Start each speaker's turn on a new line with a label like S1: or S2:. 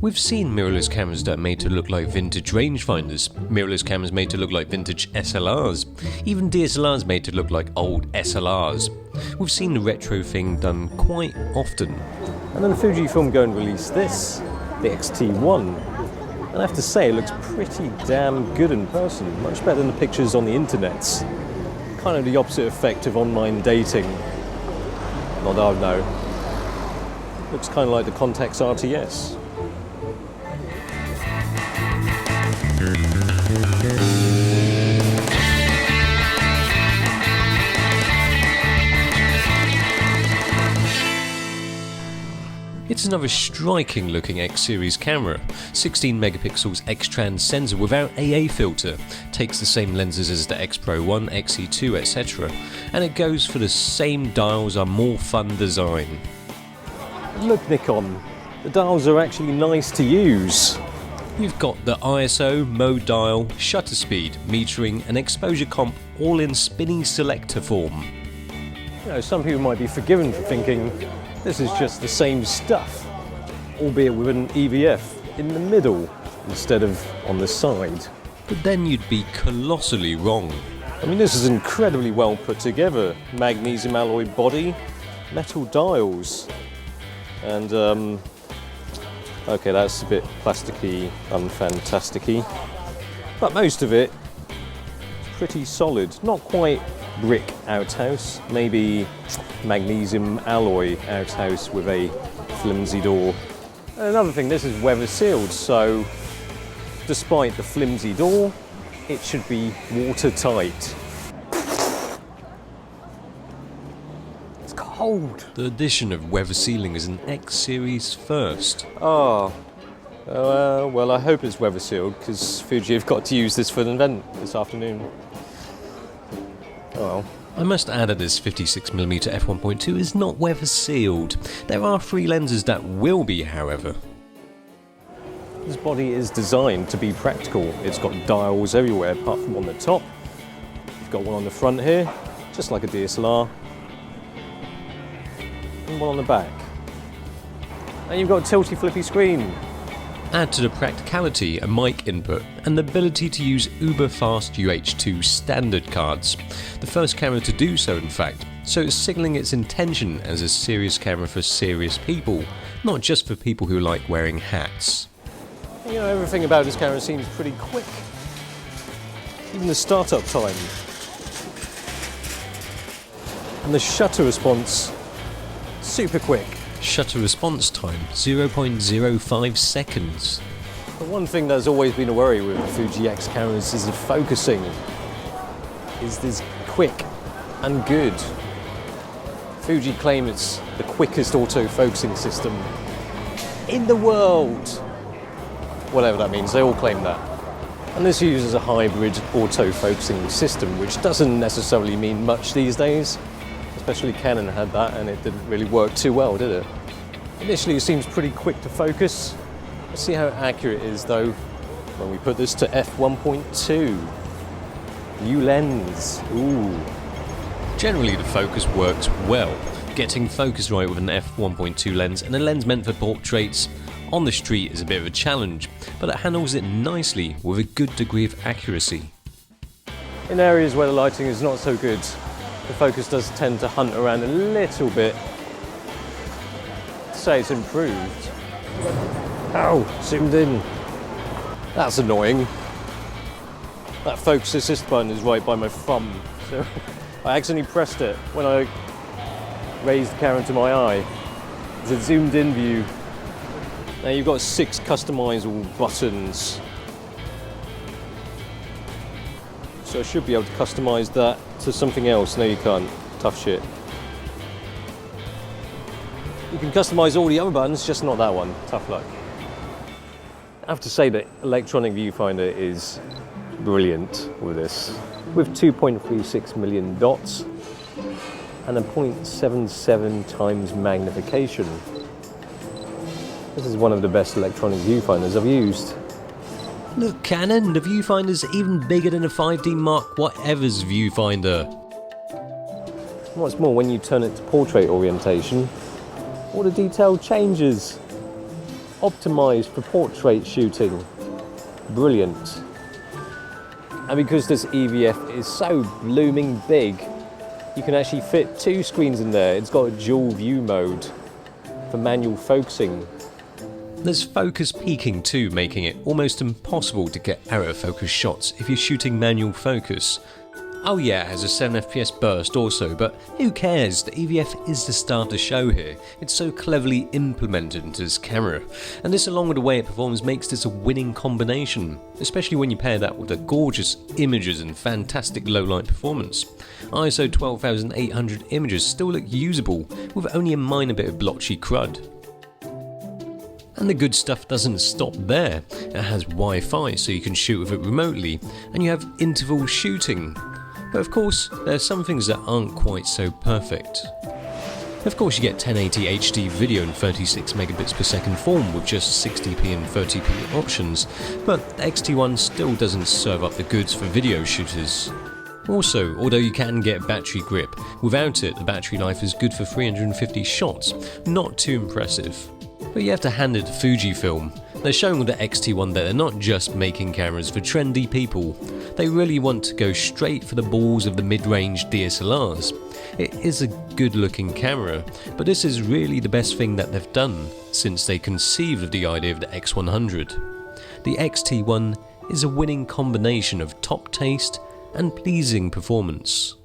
S1: We've seen mirrorless cameras that are made to look like vintage rangefinders, mirrorless cameras made to look like vintage SLRs, even DSLRs made to look like old SLRs. We've seen the retro thing done quite often.
S2: And then Fujifilm go and release this, the X-T1. And I have to say, it looks pretty damn good in person, much better than the pictures on the internet. Kind of the opposite effect of online dating. Not that I know. Looks kind of like the Contax RTS.
S1: It's another striking looking X series camera. 16 megapixels X-Trans sensor without AA filter, takes the same lenses as the X Pro 1, XE2 etc. And it goes for the same dials, a more fun design.
S2: Look Nikon, the dials are actually nice to use.
S1: You've got the ISO, mode dial, shutter speed, metering and exposure comp all in spinny selector form.
S2: You know, some people might be forgiven for thinking this is just the same stuff, albeit with an EVF in the middle instead of on the side.
S1: But then you'd be colossally wrong.
S2: I mean, this is incredibly well put together. Magnesium alloy body, metal dials, and okay, that's a bit plasticky, unfantasticky, but most of it is pretty solid. Not quite brick outhouse, maybe magnesium alloy outhouse with a flimsy door. And another thing, this is weather sealed, so despite the flimsy door, it should be watertight. It's cold.
S1: The addition of weather sealing is an X series first.
S2: Oh, well, I hope it's weather sealed because Fuji have got to use this for an event this afternoon. Oh well.
S1: I must add that this 56mm f1.2 is not weather sealed. There are 3 lenses that will be, however.
S2: This body is designed to be practical. It's got dials everywhere apart from on the top. You've got one on the front here, just like a DSLR. And one on the back. And you've got a tilty flippy screen.
S1: Add to the practicality a mic input and the ability to use uber fast UH2 standard cards. The first camera to do so in fact, so it's signalling its intention as a serious camera for serious people, not just for people who like wearing hats.
S2: You know, everything about this camera seems pretty quick. Even the startup time. And the shutter response, super quick.
S1: Shutter response time, 0.05 seconds.
S2: The one thing that's always been a worry with Fuji X cameras is the focusing. Is this quick and good? Fuji claim it's the quickest auto-focusing system in the world. Whatever that means, they all claim that. And this uses a hybrid auto-focusing system, which doesn't necessarily mean much these days. Especially Canon had that and it didn't really work too well, did it? Initially it seems pretty quick to focus. Let's see how accurate it is though when we put this to f1.2. New lens, ooh.
S1: Generally the focus works well. Getting focus right with an f1.2 lens and a lens meant for portraits on the street is a bit of a challenge, but it handles it nicely with a good degree of accuracy.
S2: In areas where the lighting is not so good, the focus does tend to hunt around a little bit. I'd say it's improved. Ow, zoomed in. That's annoying. That focus assist button is right by my thumb, so I accidentally pressed it when I raised the camera to my eye. It's a zoomed in view. Now you've got 6 customizable buttons. So I should be able to customize that to something else. No, you can't. Tough shit. You can customize all the other buttons, just not that one. Tough luck. I have to say that electronic viewfinder is brilliant with this. With 2.36 million dots and a 0.77 times magnification. This is one of the best electronic viewfinders I've used.
S1: Look Canon, the viewfinder's even bigger than a 5D Mark whatever's viewfinder.
S2: What's more, when you turn it to portrait orientation, all the detail changes. optimised for portrait shooting. Brilliant. And because this EVF is so blooming big, you can actually fit 2 screens in there. It's got a dual view mode for manual focusing.
S1: There's focus peaking too, making it almost impossible to get error focus shots if you're shooting manual focus. Oh yeah, it has a 7 FPS burst also, but who cares? The EVF is the star of the show here. It's so cleverly implemented into this camera, and this along with the way it performs makes this a winning combination, especially when you pair that with the gorgeous images and fantastic low light performance. ISO 12800 images still look usable with only a minor bit of blotchy crud. And the good stuff doesn't stop there. It has Wi-Fi so you can shoot with it remotely, and you have interval shooting. But of course, there are some things that aren't quite so perfect. Of course you get 1080 HD video in 36 megabits per second form with just 60p and 30p options, but the X-T1 still doesn't serve up the goods for video shooters. Also, although you can get battery grip, without it the battery life is good for 350 shots, not too impressive. But you have to hand it to Fujifilm. They're showing with the X-T1 that they're not just making cameras for trendy people. They really want to go straight for the balls of the mid-range DSLRs. It is a good looking camera, but this is really the best thing that they've done since they conceived of the idea of the X100. The X-T1 is a winning combination of top taste and pleasing performance.